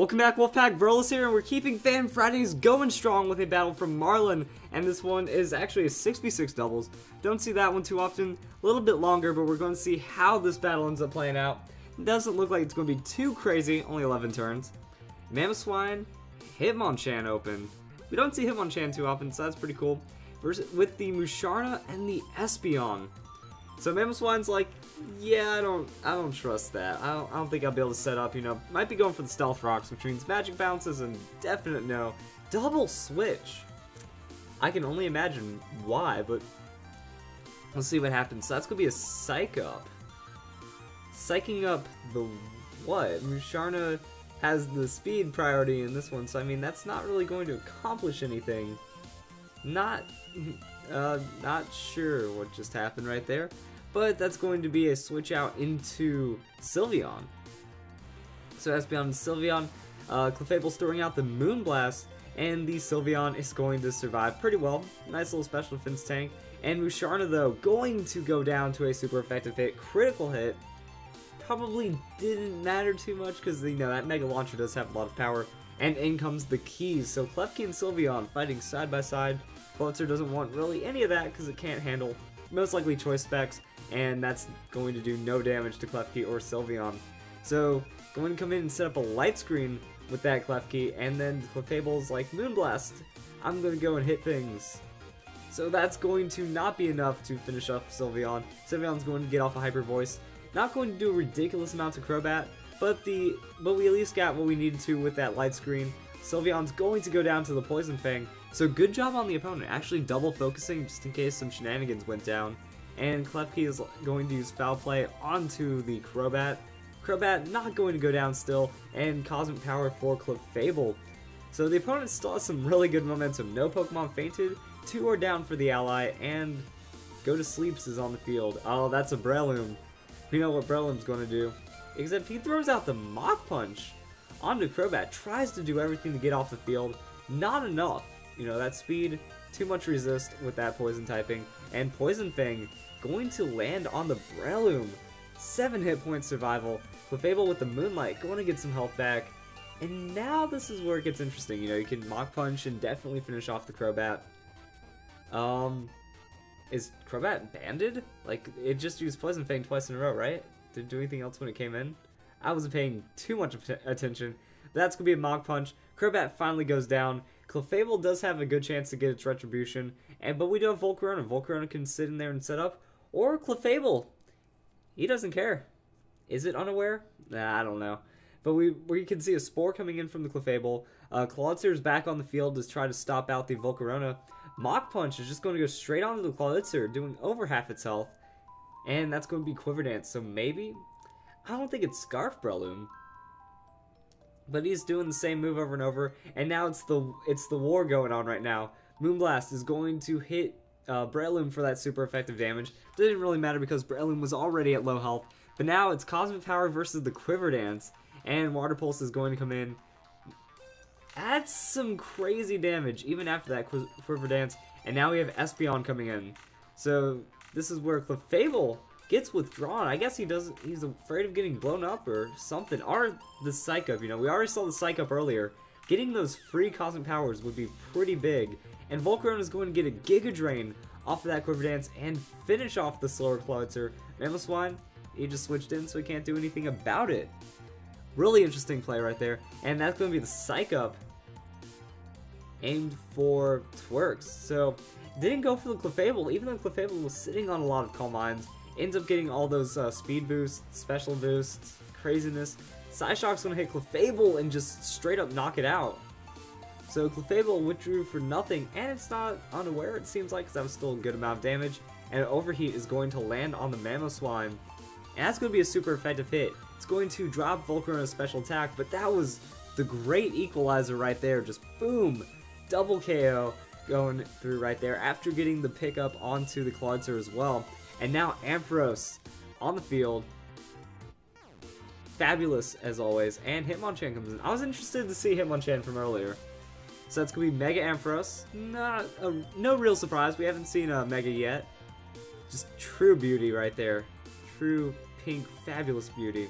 Welcome back, Wolfpack. Verlis here, and we're keeping Fan Fridays going strong with a battle from Marlin, and this one is actually a 6v6 doubles. Don't see that one too often, a little bit longer, but we're going to see how this battle ends up playing out. It doesn't look like it's going to be too crazy, only 11 turns. Mamoswine, Hitmonchan open. We don't see Hitmonchan too often, so that's pretty cool. Versus with the Musharna and the Espeon. So Mamoswine's like, yeah, I don't trust that. I don't think I'll be able to set up, might be going for the Stealth Rocks, which means Magic Bounces and definite no. Double Switch. I can only imagine why, but let's see what happens. So that's going to be a Psych up. Psyching up the what? Musharna has the speed priority in this one, so I mean, that's not really going to accomplish anything. Not sure what just happened right there. But that's going to be a switch out into Sylveon. So Espeon and Sylveon, Clefable storing out the Moonblast, and the Sylveon is going to survive pretty well. Nice little special defense tank. And Musharna, though, going to go down to a super effective hit, critical hit. Probably didn't matter too much because, that Mega Launcher does have a lot of power. And in comes the keys. So Klefki and Sylveon fighting side by side. Klutzer doesn't want really any of that because it can't handle most likely choice specs, and that's going to do no damage to Klefki or Sylveon. So, going to come in and set up a light screen with that Klefki, and then Clefable's like, Moonblast, I'm going to go and hit things. So that's going to not be enough to finish off Sylveon. Sylveon's going to get off a Hyper Voice. Not going to do ridiculous amounts of Crobat, but we at least got what we needed to with that light screen. Sylveon's going to go down to the Poison Fang, so good job on the opponent, actually double focusing just in case some shenanigans went down. And Klefki is going to use Foul Play onto the Crobat. Crobat not going to go down still, and Cosmic Power for Clefable. So the opponent still has some really good momentum. No Pokemon fainted, 2 are down for the ally, and Go to Sleeps is on the field. Oh, that's a Breloom. We know what Breloom's going to do. Except he throws out the Mach Punch onto Crobat, tries to do everything to get off the field, not enough. That speed, too much resist with that poison typing, and Poison Fang going to land on the Breloom. 7 hit point survival, Clefable with the Moonlight going to get some health back, and now this is where it gets interesting. You can Mach Punch and definitely finish off the Crobat. Is Crobat banded? Like, it just used Poison Fang twice in a row, right? Didn't do anything else when it came in? I wasn't paying too much attention. That's going to be a Mach Punch. Crobat finally goes down. Clefable does have a good chance to get its Retribution, but we do have Volcarona. Volcarona can sit in there and set up. Or Clefable. He doesn't care. Is it unaware? Nah, I don't know. But we can see a Spore coming in from the Clefable. Clawlitzer's back on the field to try to stop out the Volcarona. Mach Punch is just going to go straight onto the Clawlitzer, doing over half its health. And that's going to be Quiver Dance, so maybe? I don't think it's Scarf Breloom. But he's doing the same move over and over, and now it's the war going on right now. Moonblast is going to hit Breloom for that super effective damage. Didn't really matter because Breloom was already at low health, but now it's Cosmic Power versus the Quiver Dance, and Water Pulse is going to come in. That's some crazy damage, even after that Quiver Dance, and now we have Espeon coming in. So this is where Clefable gets withdrawn. I guess he's afraid of getting blown up or something. Or the Psych up, we already saw the Psych up earlier. Getting those free Cosmic Powers would be pretty big. And Volcarona is going to get a Giga Drain off of that Quiver Dance and finish off the slower Clawlitzer. Mamoswine, he just switched in so he can't do anything about it. Really interesting play right there. And that's going to be the Psych up aimed for Twerks. So, didn't go for the Clefable, even though Clefable was sitting on a lot of Calm Minds. Ends up getting all those speed boosts, special boosts, craziness. Psyshock's going to hit Clefable and just straight up knock it out. So Clefable withdrew for nothing, and it's not unaware, it seems like, because that was still a good amount of damage. And Overheat is going to land on the Mamoswine. And that's going to be a super effective hit. It's going to drop Volcarona's special attack, but that was the great equalizer right there. Just boom! Double KO going through right there after getting the pickup onto the Clawlitzer as well. And now Ampharos on the field. Fabulous as always. And Hitmonchan comes in. I was interested to see Hitmonchan from earlier. So that's going to be Mega Ampharos. No real surprise. We haven't seen a Mega yet. Just true beauty right there. True pink, fabulous beauty.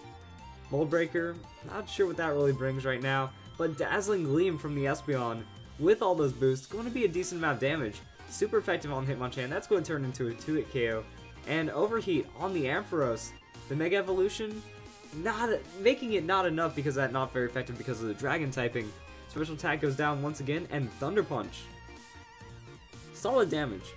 Mold Breaker, not sure what that really brings right now. but Dazzling Gleam from the Espeon, with all those boosts, going to be a decent amount of damage. Super effective on Hitmonchan, that's going to turn into a 2-hit KO. And Overheat on the Ampharos. The Mega Evolution, making it not enough because that's not very effective because of the Dragon typing. Special attack goes down once again, and Thunder Punch. Solid damage.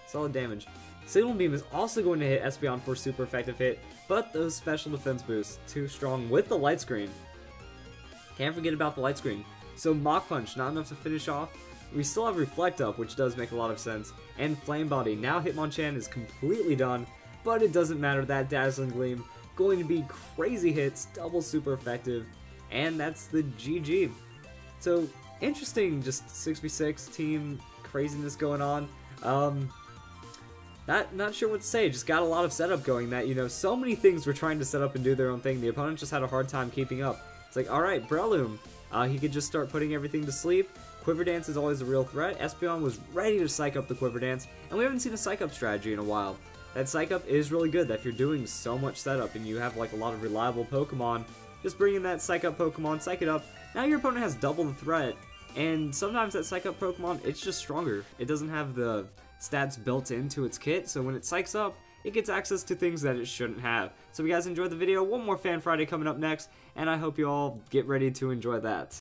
Solid damage. Signal Beam is also going to hit Espeon for a super effective hit, but those special defense boosts, too strong with the Light Screen. Can't forget about the Light Screen. So Mach Punch, not enough to finish off. We still have Reflect Up, which does make a lot of sense, and Flame Body. Now Hitmonchan is completely done, but it doesn't matter, that Dazzling Gleam going to be crazy hits, double super effective, and that's the GG. So interesting, just 6v6 team craziness going on. Not sure what to say, just got a lot of setup going that, you know, so many things were trying to set up and do their own thing. The opponent just had a hard time keeping up. It's like, alright, Breloom, he could just start putting everything to sleep. Quiver Dance is always a real threat. Espeon was ready to psych up the Quiver Dance, and we haven't seen a psych up strategy in a while. That psych up is really good, that if you're doing so much setup and you have like a lot of reliable Pokemon, just bring in that psych up Pokemon, psych it up. Now your opponent has double the threat, and sometimes that psych up Pokemon, it's just stronger. It doesn't have the stats built into its kit, so when it psychs up, it gets access to things that it shouldn't have. So if you guys enjoyed the video, one more Fan Friday coming up next, and I hope you all get ready to enjoy that.